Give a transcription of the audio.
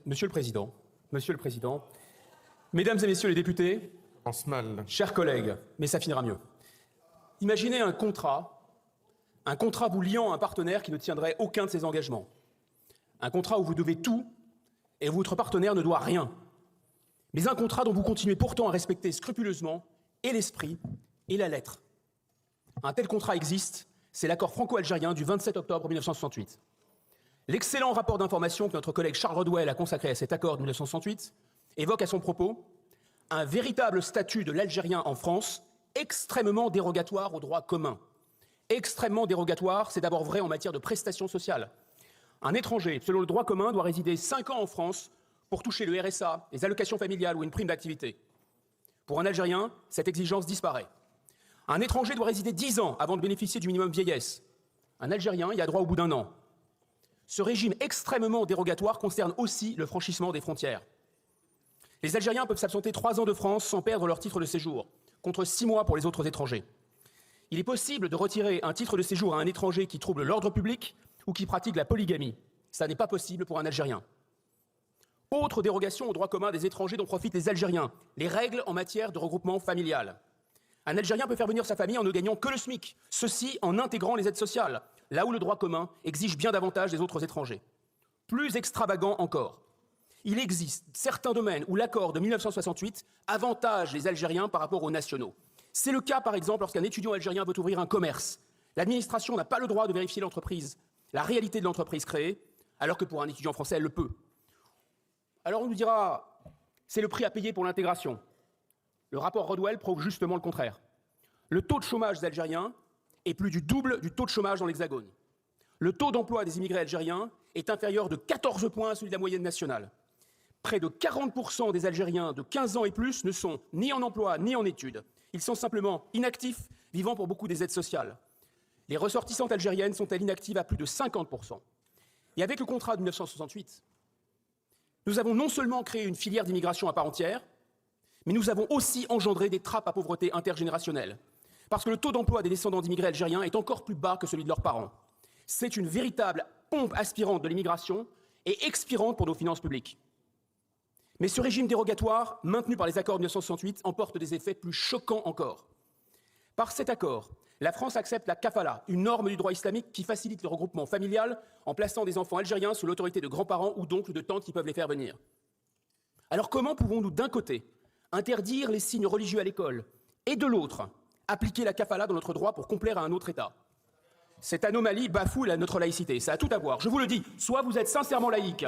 Monsieur le Président, Mesdames et Messieurs les députés, chers collègues, mais ça finira mieux. Imaginez un contrat vous liant à un partenaire qui ne tiendrait aucun de ses engagements. Un contrat où vous devez tout et votre partenaire ne doit rien. Mais un contrat dont vous continuez pourtant à respecter scrupuleusement et l'esprit et la lettre. Un tel contrat existe, c'est l'accord franco-algérien du 27 octobre 1968. L'excellent rapport d'information que notre collègue Charles Rodwell a consacré à cet accord de 1968 évoque à son propos un véritable statut de l'Algérien en France extrêmement dérogatoire au droit commun. Extrêmement dérogatoire, c'est d'abord vrai en matière de prestations sociales. Un étranger, selon le droit commun, doit résider 5 ans en France pour toucher le RSA, les allocations familiales ou une prime d'activité. Pour un Algérien, cette exigence disparaît. Un étranger doit résider 10 ans avant de bénéficier du minimum vieillesse. Un Algérien y a droit au bout d'un an. Ce régime extrêmement dérogatoire concerne aussi le franchissement des frontières. Les Algériens peuvent s'absenter 3 ans de France sans perdre leur titre de séjour, contre 6 mois pour les autres étrangers. Il est possible de retirer un titre de séjour à un étranger qui trouble l'ordre public ou qui pratique la polygamie. Ça n'est pas possible pour un Algérien. Autre dérogation au droit commun des étrangers dont profitent les Algériens, les règles en matière de regroupement familial. Un Algérien peut faire venir sa famille en ne gagnant que le SMIC, ceci en intégrant les aides sociales, là où le droit commun exige bien davantage des autres étrangers. Plus extravagant encore, il existe certains domaines où l'accord de 1968 avantage les Algériens par rapport aux nationaux. C'est le cas, par exemple, lorsqu'un étudiant algérien veut ouvrir un commerce. L'administration n'a pas le droit de vérifier l'entreprise, la réalité de l'entreprise créée, alors que pour un étudiant français, elle le peut. Alors on nous dira, c'est le prix à payer pour l'intégration. Le rapport Rodwell prouve justement le contraire. Le taux de chômage des Algériens est plus du double du taux de chômage dans l'Hexagone. Le taux d'emploi des immigrés algériens est inférieur de 14 points à celui de la moyenne nationale. Près de 40% des Algériens de 15 ans et plus ne sont ni en emploi ni en études. Ils sont simplement inactifs, vivant pour beaucoup des aides sociales. Les ressortissantes algériennes sont-elles inactives à plus de 50%. Et avec le contrat de 1968, nous avons non seulement créé une filière d'immigration à part entière, mais nous avons aussi engendré des trappes à pauvreté intergénérationnelle. Parce que le taux d'emploi des descendants d'immigrés algériens est encore plus bas que celui de leurs parents. C'est une véritable pompe aspirante de l'immigration et expirante pour nos finances publiques. Mais ce régime dérogatoire, maintenu par les accords de 1968, emporte des effets plus choquants encore. Par cet accord, la France accepte la kafala, une norme du droit islamique qui facilite le regroupement familial en plaçant des enfants algériens sous l'autorité de grands-parents ou d'oncles ou de tantes qui peuvent les faire venir. Alors comment pouvons-nous, d'un côté, interdire les signes religieux à l'école et, de l'autre, appliquer la kafala dans notre droit pour complaire à un autre État? Cette anomalie bafoue notre laïcité. Ça a tout à voir. Je vous le dis, soit vous êtes sincèrement laïque,